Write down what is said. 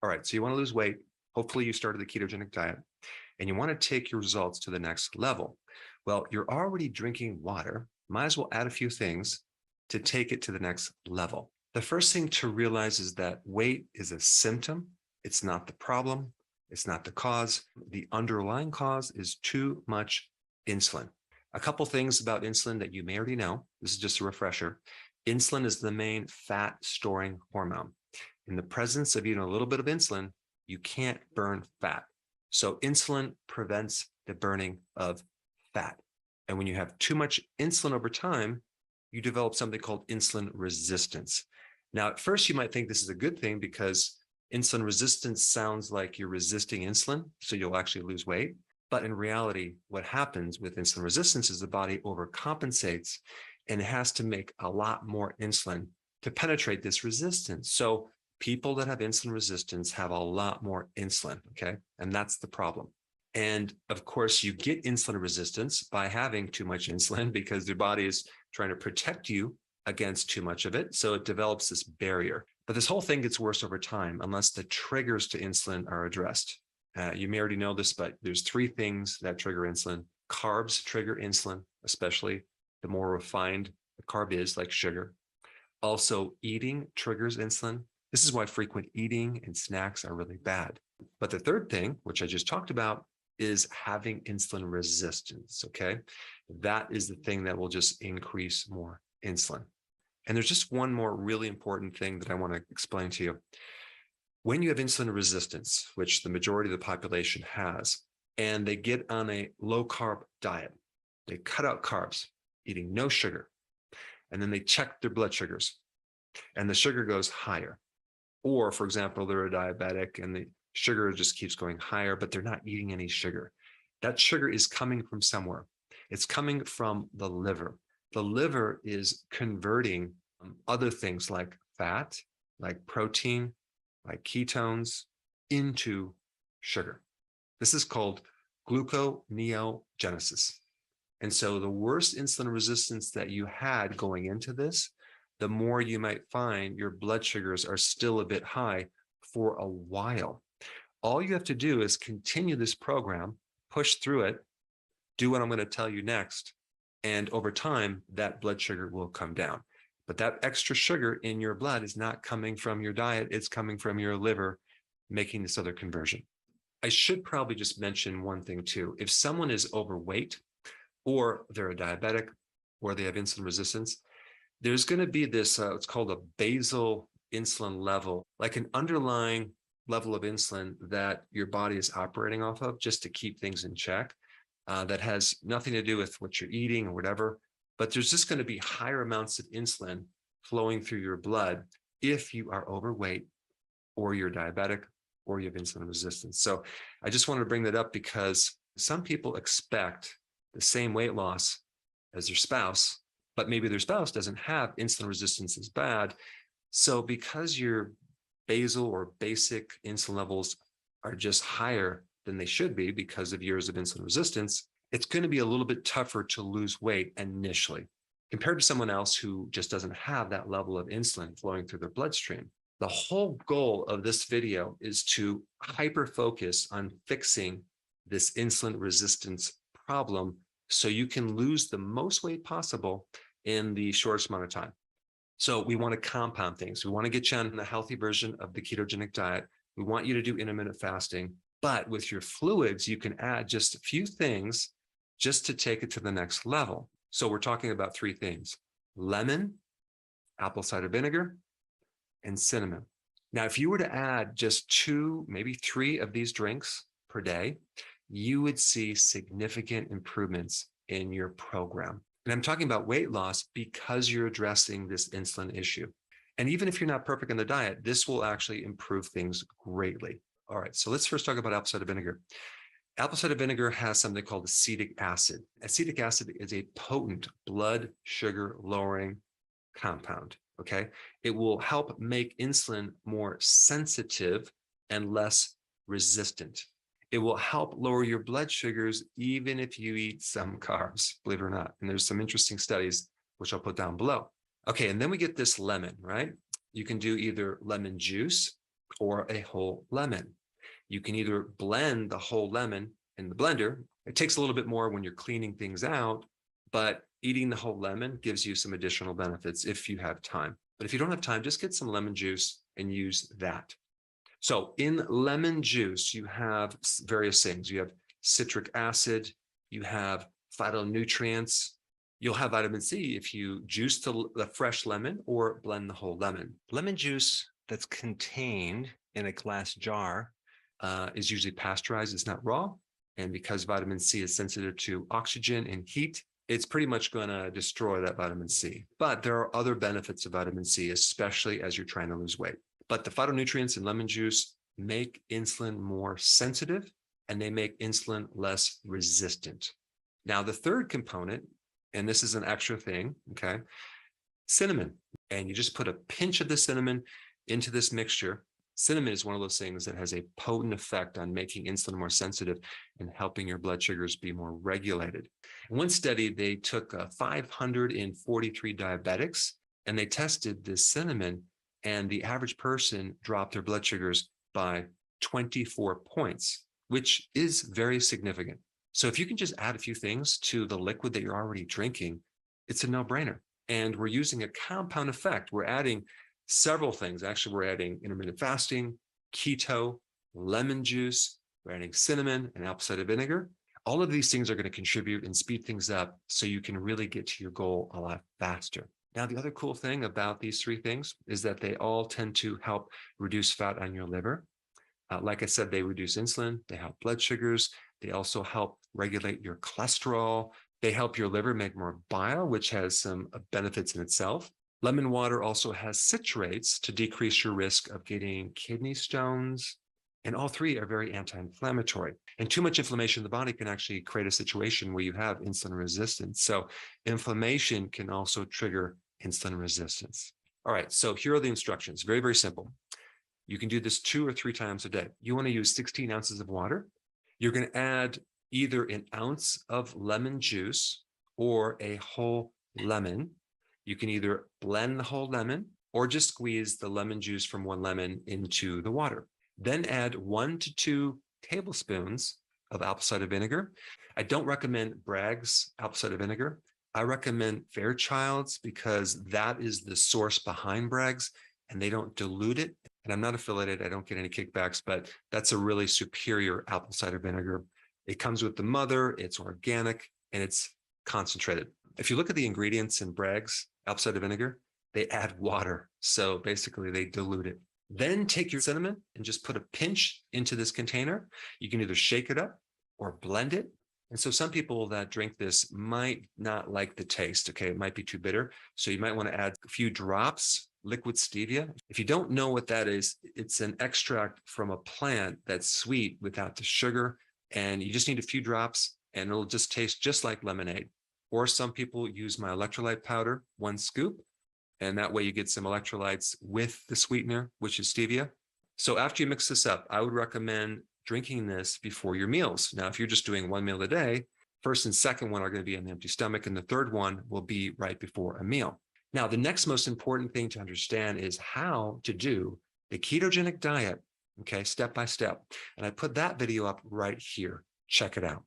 All right, so you want to lose weight. Hopefully you started the ketogenic diet and you want to take your results to the next level. Well, you're already drinking water. Might as well add a few things to take it to the next level. The first thing to realize is that weight is a symptom. It's not the problem. It's not the cause. The underlying cause is too much insulin. A couple things about insulin that you may already know. This is just a refresher. Insulin is the main fat storing hormone. In the presence of even a little bit of insulin, you can't burn fat. So insulin prevents the burning of fat. And when you have too much insulin over time, you develop something called insulin resistance. Now, at first, you might think this is a good thing because insulin resistance sounds like you're resisting insulin, so you'll actually lose weight. But in reality, what happens with insulin resistance is the body overcompensates and it has to make a lot more insulin to penetrate this resistance. So people that have insulin resistance have a lot more insulin, okay? And that's the problem. And of course, you get insulin resistance by having too much insulin because your body is trying to protect you against too much of it. So it develops this barrier. But this whole thing gets worse over time unless the triggers to insulin are addressed. You may already know this, but there's three things that trigger insulin. Carbs trigger insulin, especially the more refined the carb is, like sugar. Also, eating triggers insulin. This is why frequent eating and snacks are really bad. But the third thing, which I just talked about, is having insulin resistance, okay? That is the thing that will just increase more insulin. And there's just one more really important thing that I want to explain to you. When you have insulin resistance, which the majority of the population has, and they get on a low-carb diet, they cut out carbs, eating no sugar, and then they check their blood sugars, and the sugar goes higher. Or, for example, they're a diabetic and the sugar just keeps going higher, but they're not eating any sugar. That sugar is coming from somewhere. It's coming from the liver. The liver is converting other things like fat, like protein, like ketones into sugar. This is called gluconeogenesis. And so the worse insulin resistance that you had going into this, the more you might find your blood sugars are still a bit high for a while. All you have to do is continue this program, push through it, do what I'm going to tell you next, and over time, that blood sugar will come down. But that extra sugar in your blood is not coming from your diet, it's coming from your liver making this other conversion. I should probably just mention one thing too. If someone is overweight, or they're a diabetic, or they have insulin resistance, there's going to be this, it's called a basal insulin level, like an underlying level of insulin that your body is operating off of just to keep things in check. That has nothing to do with what you're eating or whatever, but there's just going to be higher amounts of insulin flowing through your blood if you are overweight or you're diabetic or you have insulin resistance. So I just wanted to bring that up because some people expect the same weight loss as their spouse, but maybe their spouse doesn't have insulin resistance as bad. So because your basal or basic insulin levels are just higher than they should be because of years of insulin resistance, it's going to be a little bit tougher to lose weight initially compared to someone else who just doesn't have that level of insulin flowing through their bloodstream. The whole goal of this video is to hyper-focus on fixing this insulin resistance problem so you can lose the most weight possible in the shortest amount of time. So we want to compound things. We want to get you on the healthy version of the ketogenic diet. We want you to do intermittent fasting. But with your fluids, you can add just a few things just to take it to the next level. So we're talking about three things: lemon, apple cider vinegar, and cinnamon. Now, if you were to add just 2, maybe 3 of these drinks per day, you would see significant improvements in your program. And I'm talking about weight loss because you're addressing this insulin issue. And even if you're not perfect in the diet, this will actually improve things greatly. All right, so let's first talk about apple cider vinegar. Apple cider vinegar has something called acetic acid. Acetic acid is a potent blood sugar lowering compound, okay? It will help make insulin more sensitive and less resistant. It will help lower your blood sugars even if you eat some carbs, believe it or not. And there's some interesting studies, which I'll put down below. Okay, and then we get this lemon, right? You can do either lemon juice, or a whole lemon. You can either blend the whole lemon in the blender. It takes a little bit more when you're cleaning things out, but eating the whole lemon gives you some additional benefits if you have time. But if you don't have time, just get some lemon juice and use that. So in lemon juice, you have various things. You have citric acid, you have phytonutrients. You'll have vitamin C if you juice the fresh lemon or blend the whole lemon. Lemon juice that's contained in a glass jar is usually pasteurized. It's not raw. And because vitamin C is sensitive to oxygen and heat, it's pretty much going to destroy that vitamin C. But there are other benefits of vitamin C, especially as you're trying to lose weight. But the phytonutrients in lemon juice make insulin more sensitive and they make insulin less resistant. Now, the third component, and this is an extra thing, okay, cinnamon. And you just put a pinch of the cinnamon into this mixture. Cinnamon is one of those things that has a potent effect on making insulin more sensitive and helping your blood sugars be more regulated. In one study, they took 543 diabetics and they tested this cinnamon, and the average person dropped their blood sugars by 24 points, which is very significant. So if you can just add a few things to the liquid that you're already drinking, it's a no-brainer. And we're using a compound effect. We're adding several things. Actually, we're adding intermittent fasting, keto, lemon juice, we're adding cinnamon and apple cider vinegar. All of these things are going to contribute and speed things up so you can really get to your goal a lot faster. Now, the other cool thing about these three things is that they all tend to help reduce fat on your liver. Like I said, they reduce insulin, they help blood sugars, they also help regulate your cholesterol, they help your liver make more bile, which has some benefits in itself. Lemon water also has citrates to decrease your risk of getting kidney stones, and all three are very anti-inflammatory. And too much inflammation in the body can actually create a situation where you have insulin resistance. So inflammation can also trigger insulin resistance. All right, so here are the instructions. Very, very simple. You can do this 2 or 3 times a day. You want to use 16 ounces of water. You're going to add either an ounce of lemon juice or a whole lemon. You can either blend the whole lemon or just squeeze the lemon juice from one lemon into the water. Then add 1 to 2 tablespoons of apple cider vinegar. I don't recommend Bragg's apple cider vinegar. I recommend Fairchild's because that is the source behind Bragg's and they don't dilute it. And I'm not affiliated, I don't get any kickbacks, but that's a really superior apple cider vinegar. It comes with the mother, it's organic, and it's concentrated. If you look at the ingredients in Bragg's apple cider vinegar, they add water. So basically they dilute it. Then take your cinnamon and just put a pinch into this container. You can either shake it up or blend it. And so some people that drink this might not like the taste, okay? It might be too bitter. So you might want to add a few drops, liquid stevia. If you don't know what that is, it's an extract from a plant that's sweet without the sugar. And you just need a few drops and it'll just taste just like lemonade. Or some people use my electrolyte powder, 1 scoop. And that way you get some electrolytes with the sweetener, which is stevia. So after you mix this up, I would recommend drinking this before your meals. Now, if you're just doing 1 meal a day, first and second one are going to be on an empty stomach, and the third one will be right before a meal. Now, the next most important thing to understand is how to do the ketogenic diet, okay, step by step. And I put that video up right here. Check it out.